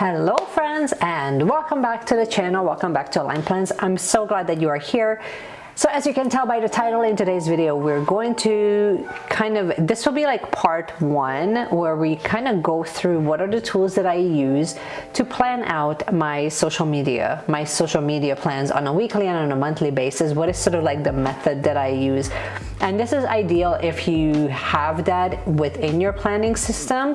Hello friends, and welcome back to the channel. Welcome back to Align Plans. I'm so glad that you are here. So as you can tell by the title, in today's video we're going to this will be like part one, where we kind of go through what are the tools that I use to plan out my social media plans on a weekly and on a monthly basis. What is sort of like the method that I use, and this is ideal if you have that within your planning system.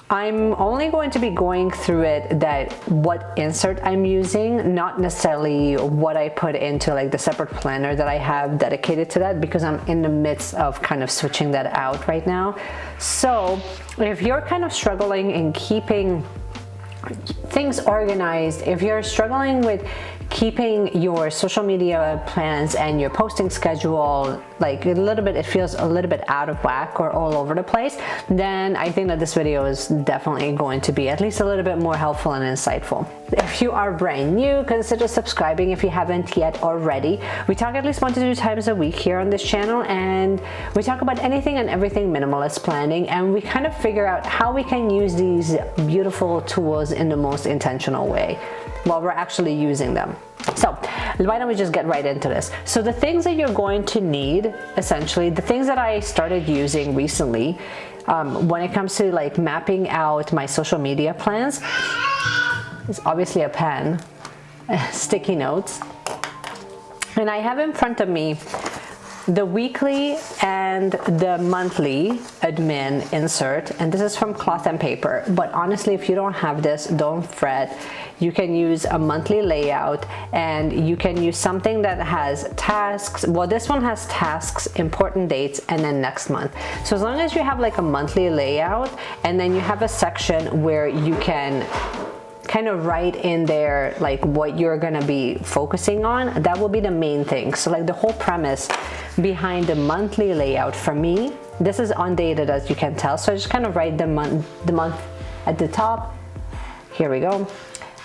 I'm only going to be going through it what insert I'm using, not necessarily what I put into like the separate planner that I have dedicated to that, because I'm in the midst of kind of switching that out right now. So if you're kind of struggling in keeping things organized, if you're struggling with keeping your social media plans and your posting schedule like it feels a little bit out of whack or all over the place, then I think that this video is definitely going to be at least a little bit more helpful and insightful. If you are brand new, consider subscribing if you haven't yet already. We talk at least 1 to 2 times a week here on this channel, and we talk about anything and everything minimalist planning, and we kind of figure out how we can use these beautiful tools in the most intentional way while we're actually using them. So why don't we just get right into this? So the things that you're going to need, essentially the things that I started using recently when it comes to like mapping out my social media plans, is obviously a pen, sticky notes, and I have in front of me the weekly and the monthly admin insert, and this is from Cloth and Paper. But honestly, if you don't have this, don't fret. You can use a monthly layout, and you can use something that has tasks. Well, this one has tasks, important dates, and then next month. So as long as you have like a monthly layout, and then you have a section where you can kind of write in there like what you're gonna be focusing on, that will be the main thing. So like the whole premise behind the monthly layout for me, this is undated as you can tell, so I just kind of write the month at the top. Here we go.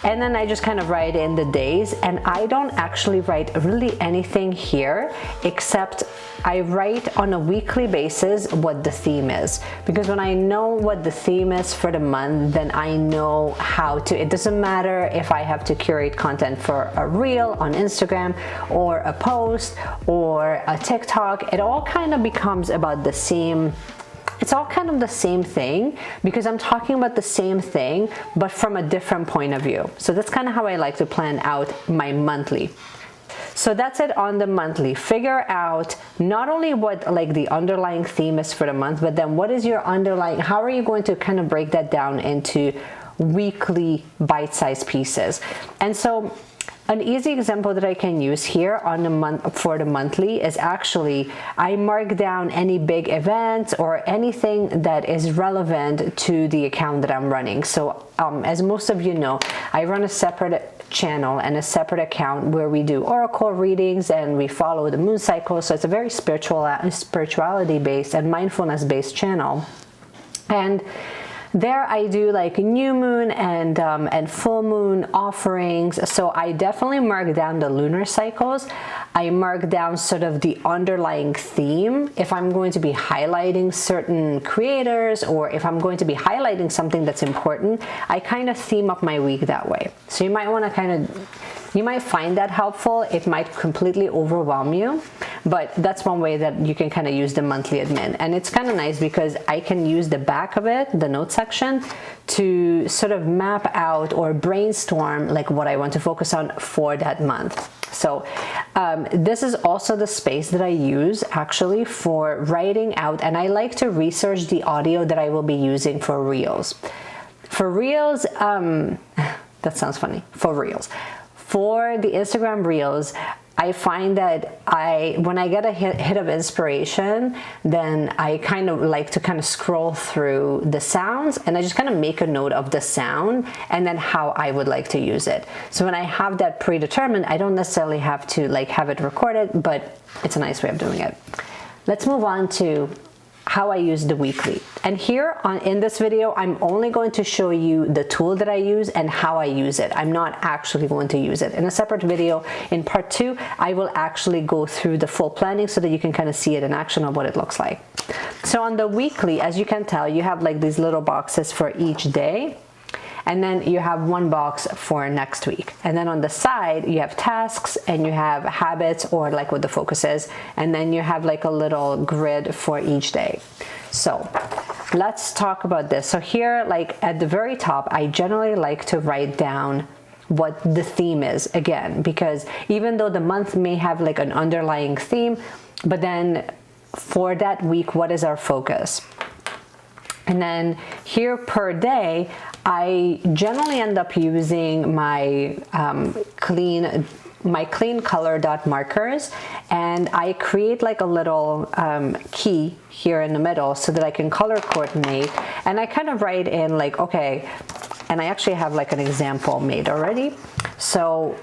And then I just kind of write in the days, and I don't actually write really anything here, except I write on a weekly basis what the theme is. Because when I know what the theme is for the month, then I know how to, it doesn't matter if I have to curate content for a reel on Instagram or a post or a TikTok, it all kind of becomes about the same. It's all kind of the same thing, because I'm talking about the same thing but from a different point of view. So that's kind of how I like to plan out my monthly. So that's it on the monthly. Figure out not only what like the underlying theme is for the month, but then what is your underlying, how are you going to kind of break that down into weekly bite-sized pieces. And so an easy example that I can use here on the month for the monthly is actually I mark down any big events or anything that is relevant to the account that I'm running. So as most of you know, I run a separate channel and a separate account where we do oracle readings and we follow the moon cycle. So it's a very spirituality based and mindfulness based channel. And there I do like new moon and full moon offerings. So I definitely mark down the lunar cycles. I mark down sort of the underlying theme. If I'm going to be highlighting certain creators, or if I'm going to be highlighting something that's important, I kind of theme up my week that way. So you might want to you might find that helpful. It might completely overwhelm you, but that's one way that you can kind of use the monthly admin. And it's kind of nice because I can use the back of it, the note section, to sort of map out or brainstorm like what I want to focus on for that month. So this is also the space that I use actually for writing out, and I like to research the audio that I will be using for reels. For reels, that sounds funny, for reels. For the Instagram reels, I find that when I get a hit of inspiration, then I kind of like to kind of scroll through the sounds, and I just kind of make a note of the sound and then how I would like to use it. So when I have that predetermined, I don't necessarily have to like have it recorded, but it's a nice way of doing it. Let's move on to how I use the weekly. And here in this video, I'm only going to show you the tool that I use and how I use it. I'm not actually going to use it. In a separate video, in part 2, I will actually go through the full planning so that you can kind of see it in action of what it looks like. So on the weekly, as you can tell, you have like these little boxes for each day. and then you have one box for next week. And then on the side, you have tasks and you have habits, or like what the focus is. And then you have like a little grid for each day. So let's talk about this. So here, like at the very top, I generally like to write down what the theme is again, because even though the month may have like an underlying theme, but then for that week, what is our focus? And then here per day, I generally end up using my clean color dot markers, and I create like a little key here in the middle so that I can color coordinate, and I kind of write in like, okay, and I actually have like an example made already. So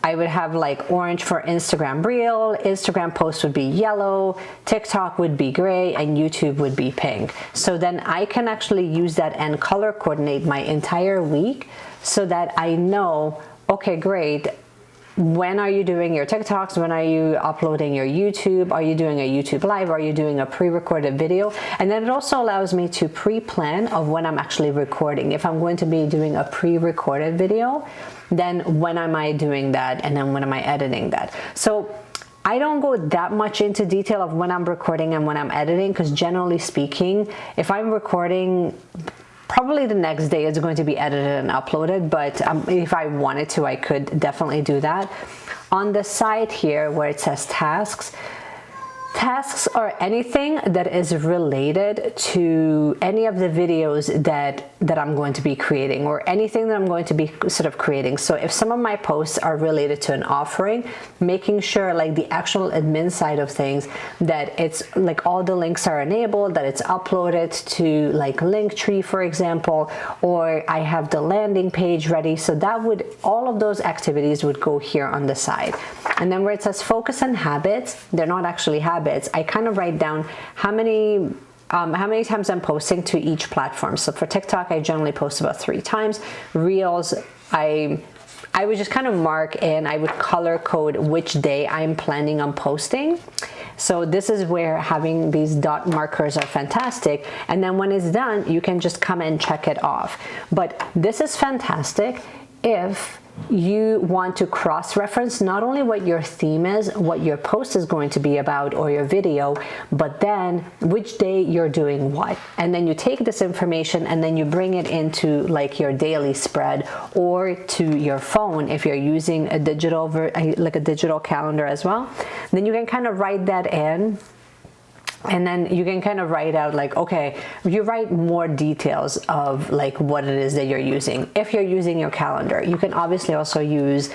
I would have like orange for Instagram Reel, Instagram post would be yellow, TikTok would be gray, and YouTube would be pink. So then I can actually use that and color coordinate my entire week so that I know, okay, great. When are you doing your TikToks? When are you uploading your YouTube? Are you doing a YouTube live? Are you doing a pre-recorded video? And then it also allows me to pre-plan of when I'm actually recording. If I'm going to be doing a pre-recorded video, then when am I doing that? And then when am I editing that? So I don't go that much into detail of when I'm recording and when I'm editing, because generally speaking, if I'm recording, probably the next day it's going to be edited and uploaded, but if I wanted to, I could definitely do that. On the side here where it says tasks, tasks are anything that is related to any of the videos that I'm going to be creating, or anything that I'm going to be sort of creating. So if some of my posts are related to an offering, making sure like the actual admin side of things, that it's like all the links are enabled, that it's uploaded to like Linktree, for example, or I have the landing page ready. So that would, all of those activities would go here on the side. And then where it says focus and habits, they're not actually habits. I kind of write down how many times I'm posting to each platform. So for TikTok, I generally post about 3 times. Reels, I would just kind of mark in, I would color code which day I'm planning on posting. So this is where having these dot markers are fantastic. And then when it's done, you can just come and check it off. But this is fantastic if you want to cross-reference not only what your theme is, what your post is going to be about, or your video, but then which day you're doing what. And then you take this information and then you bring it into like your daily spread, or to your phone if you're using a digital like a digital calendar as well. Then you can kind of write that in. And then you can kind of write out like, okay, you write more details of like what it is that you're using. If you're using your calendar, you can obviously also use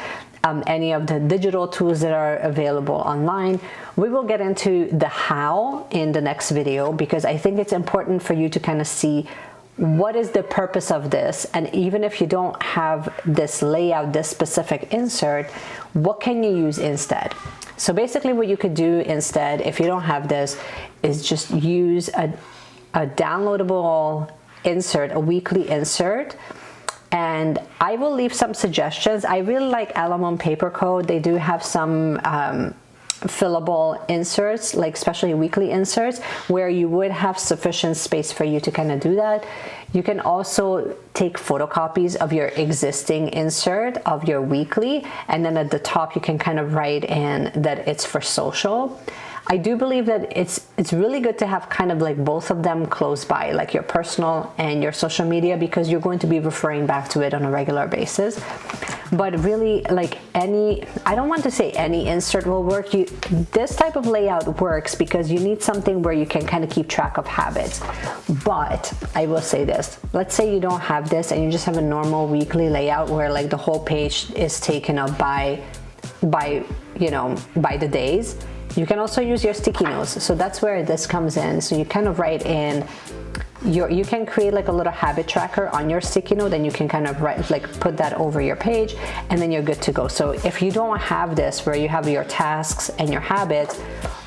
any of the digital tools that are available online. We will get into the how in the next video, because I think it's important for you to kind of see what is the purpose of this. And even if you don't have this layout, this specific insert, what can you use instead? So basically what you could do instead, if you don't have this, is just use a downloadable insert, a weekly insert. And I will leave some suggestions. I really like Alamo Paper Co. They do have some fillable inserts, like especially weekly inserts, where you would have sufficient space for you to kind of do that. You can also take photocopies of your existing insert of your weekly, and then at the top you can kind of write in that it's for social. I do believe that it's really good to have kind of like both of them close by, like your personal and your social media, because you're going to be referring back to it on a regular basis. But really, like I don't want to say any insert will work. This type of layout works because you need something where you can kind of keep track of habits. But I will say this, let's say you don't have this and you just have a normal weekly layout where like the whole page is taken up by the days. You can also use your sticky notes. So that's where this comes in. So you kind of write in you can create like a little habit tracker on your sticky note, and you can kind of put that over your page, and then you're good to go. So if you don't have this where you have your tasks and your habits,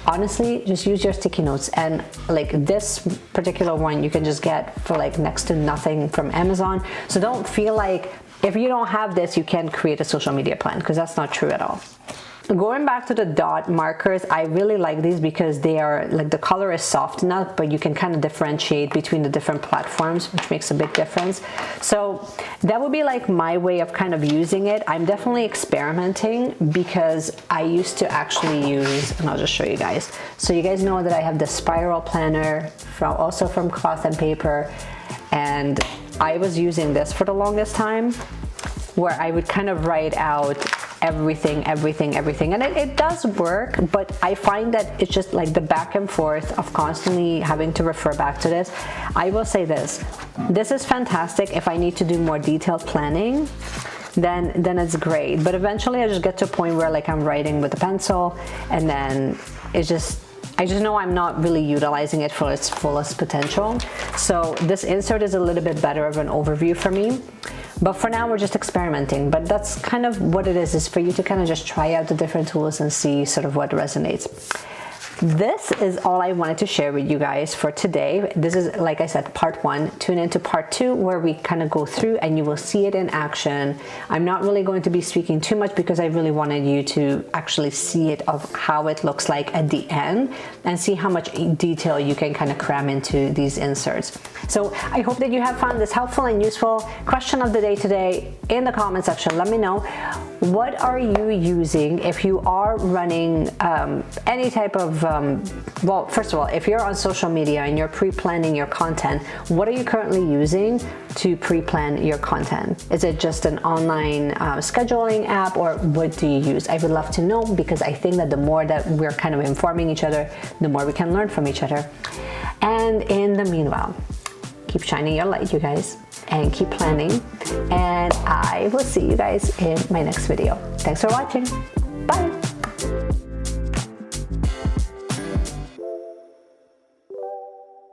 honestly, just use your sticky notes. And like this particular one you can just get for like next to nothing from Amazon. So don't feel like if you don't have this you can't create a social media plan, because that's not true at all. going back to the dot markers, I really like these because they are like, the color is soft enough, but you can kind of differentiate between the different platforms, which makes a big difference. So that would be like my way of kind of using it. I'm definitely experimenting because I used to actually use, and I'll just show you guys. So you guys know that I have the spiral planner also from Cloth and Paper, and I was using this for the longest time, where I would kind of write out everything, and it does work, but I find that it's just like the back and forth of constantly having to refer back to this. I will say this is fantastic if I need to do more detailed planning, then it's great, but eventually I just get to a point where like I'm writing with a pencil, and then I just know I'm not really utilizing it for its fullest potential. So this insert is a little bit better of an overview for me. But for now, we're just experimenting. But that's kind of what it is for you to kind of just try out the different tools and see sort of what resonates. This is all I wanted to share with you guys for today. This is, like I said, part 1. Tune into part 2 where we kind of go through and you will see it in action. I'm not really going to be speaking too much because I really wanted you to actually see it of how it looks like at the end and see how much detail you can kind of cram into these inserts. So I hope that you have found this helpful and useful. Question of the day today in the comment section. Let me know, what are you using if you are running any type of well, first of all, if you're on social media and you're pre-planning your content, what are you currently using to pre-plan your content? Is it just an online scheduling app, or what do you use? I would love to know, because I think that the more that we're kind of informing each other, the more we can learn from each other. And in the meanwhile, keep shining your light, you guys, and keep planning. And I will see you guys in my next video. Thanks for watching. Bye.